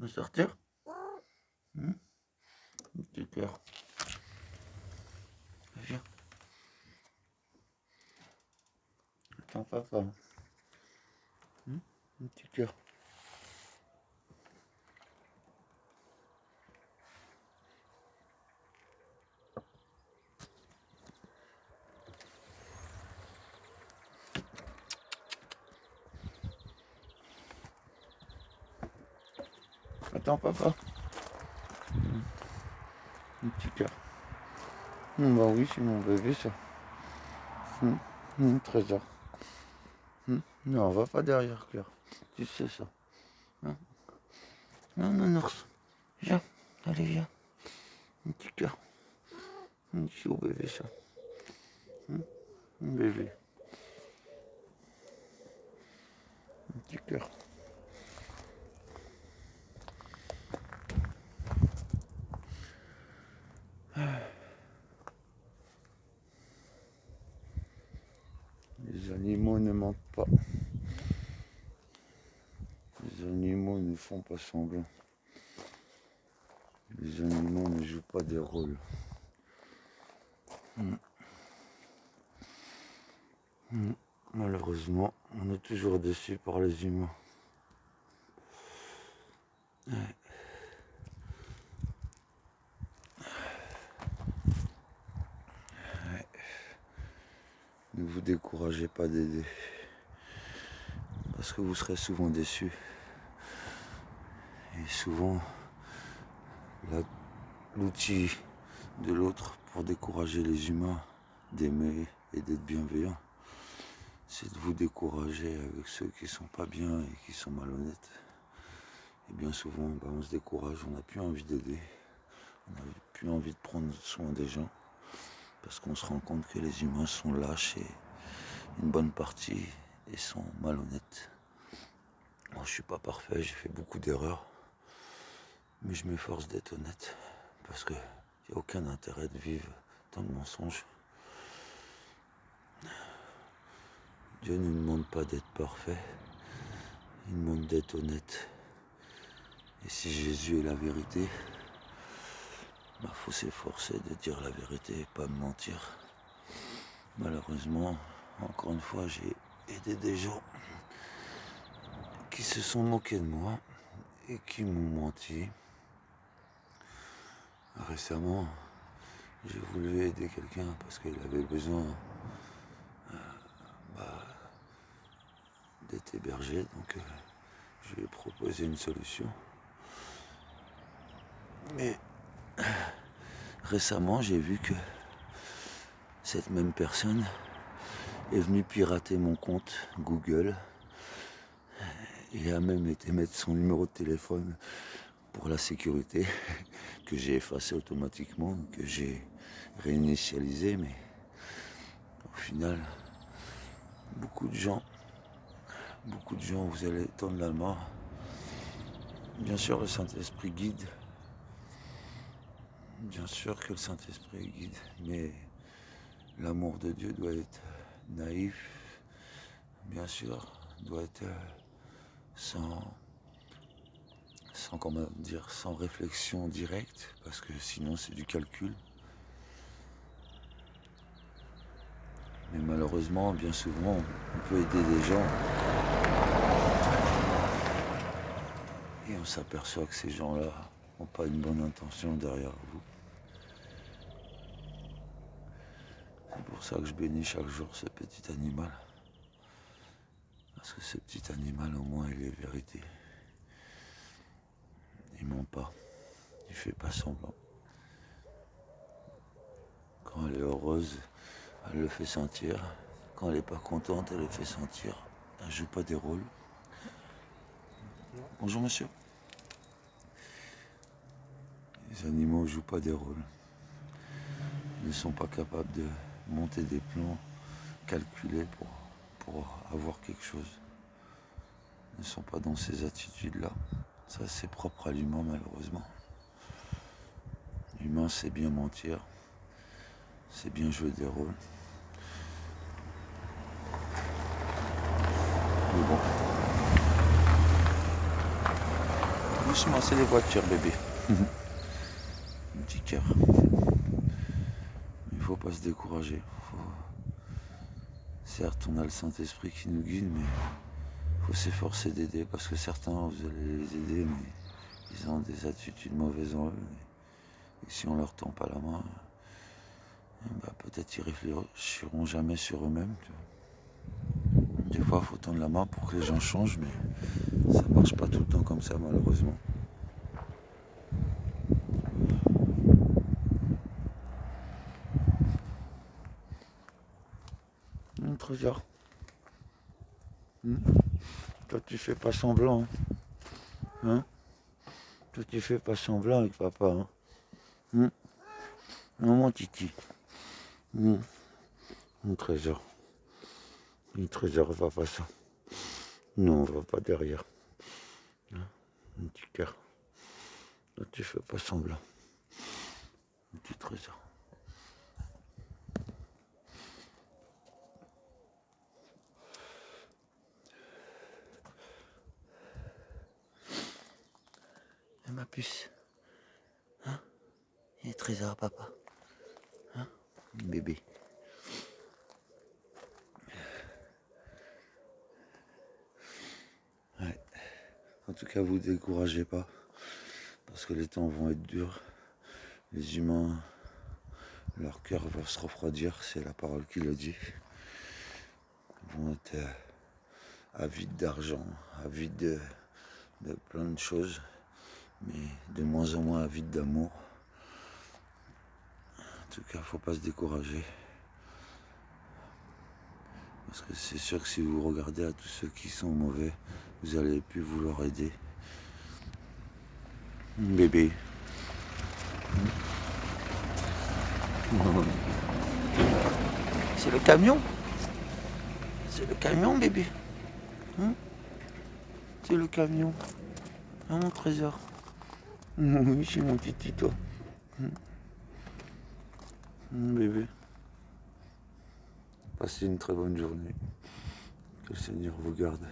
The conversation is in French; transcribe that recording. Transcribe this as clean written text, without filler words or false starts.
De sortir. Petit cœur. Viens. Attends papa. Petit cœur. Attends papa. Petit cœur. Bah oui, c'est mon bébé ça. Trésor. Non, on va pas derrière cœur. Tu sais ça. Non, ours. Viens. Allez, viens. Petit cœur. C'est au bébé ça. Bébé. Petit cœur. Les animaux ne mentent pas. Les animaux ne font pas semblant. Les animaux ne jouent pas des rôles. Malheureusement, on est toujours déçus par les humains. Ouais. Ne vous découragez pas d'aider. Parce que vous serez souvent déçus. Et souvent, l'outil de l'autre pour décourager les humains d'aimer et d'être bienveillants, c'est de vous décourager avec ceux qui sont pas bien et qui sont malhonnêtes. Et bien souvent, on se décourage, on n'a plus envie d'aider, on n'a plus envie de prendre soin des gens, parce qu'on se rend compte que les humains sont lâches et une bonne partie et sont malhonnêtes. Moi, je suis pas parfait, j'ai fait beaucoup d'erreurs, mais je m'efforce d'être honnête, parce qu'il n'y a aucun intérêt de vivre dans le mensonge. Dieu ne nous demande pas d'être parfait, il nous demande d'être honnête. Et si Jésus est la vérité, faut s'efforcer de dire la vérité et pas me mentir. Malheureusement, encore une fois, j'ai aidé des gens qui se sont moqués de moi et qui m'ont menti. Récemment, j'ai voulu aider quelqu'un parce qu'il avait besoin d'être hébergé, donc je lui ai proposé une solution. Mais récemment, j'ai vu que cette même personne est venue pirater mon compte Google et a même été mettre son numéro de téléphone pour la sécurité que j'ai effacé automatiquement, que j'ai réinitialisé, mais au final, beaucoup de gens, vous allez tendre la main. Bien sûr, le Saint-Esprit guide. Bien sûr que le Saint-Esprit guide, mais l'amour de Dieu doit être naïf, bien sûr, doit être sans réflexion directe, parce que sinon c'est du calcul. Mais malheureusement, bien souvent, on peut aider des gens et on s'aperçoit que ces gens-là n'ont pas une bonne intention derrière vous. C'est pour ça que je bénis chaque jour ce petit animal. Parce que ce petit animal, au moins, il est vérité. Il ment pas. Il fait pas semblant. Quand elle est heureuse, elle le fait sentir. Quand elle n'est pas contente, elle le fait sentir. Elle ne joue pas des rôles. Bonjour monsieur. Les animaux ne jouent pas des rôles. Ils ne sont pas capables de monter des plans calculés pour avoir quelque chose. Ils ne sont pas dans ces attitudes-là. Ça, c'est propre à l'humain, malheureusement. L'humain, c'est bien mentir. C'est bien jouer des rôles. Mais bon. Doucement, c'est les voitures, bébé. Un petit cœur. Il faut pas se décourager. Certes, on a le Saint-Esprit qui nous guide, mais il faut s'efforcer d'aider, parce que certains, vous allez les aider, mais ils ont des attitudes mauvaises en eux. Et si on leur tend pas la main, peut-être ils réfléchiront jamais sur eux-mêmes. Des fois, il faut tendre la main pour que les gens changent, mais ça marche pas tout le temps comme ça, malheureusement. Trésor. Toi, tu fais pas semblant. Hein? Toi, tu fais pas semblant avec papa. Non, mon titi. Mon trésor. Mon trésor, va pas ça. Non, on va pas derrière. Un petit cœur. Toi, tu fais pas semblant. Un petit trésor. Et ma puce. Hein? Il est trésor, papa. Hein? Bébé. Ouais. En tout cas, vous découragez pas. Parce que les temps vont être durs. Les humains, leur cœur va se refroidir, c'est la parole qui le dit. Ils vont être avides d'argent, avides de plein de choses, mais de moins en moins avides d'amour. En tout cas, faut pas se décourager. Parce que c'est sûr que si vous regardez à tous ceux qui sont mauvais, vous allez plus vouloir aider. Bébé. C'est le camion. C'est le camion, bébé. C'est le camion. Ah, mon trésor. Oui, c'est mon petit Tito. Bébé. Passez une très bonne journée. Que le Seigneur vous garde.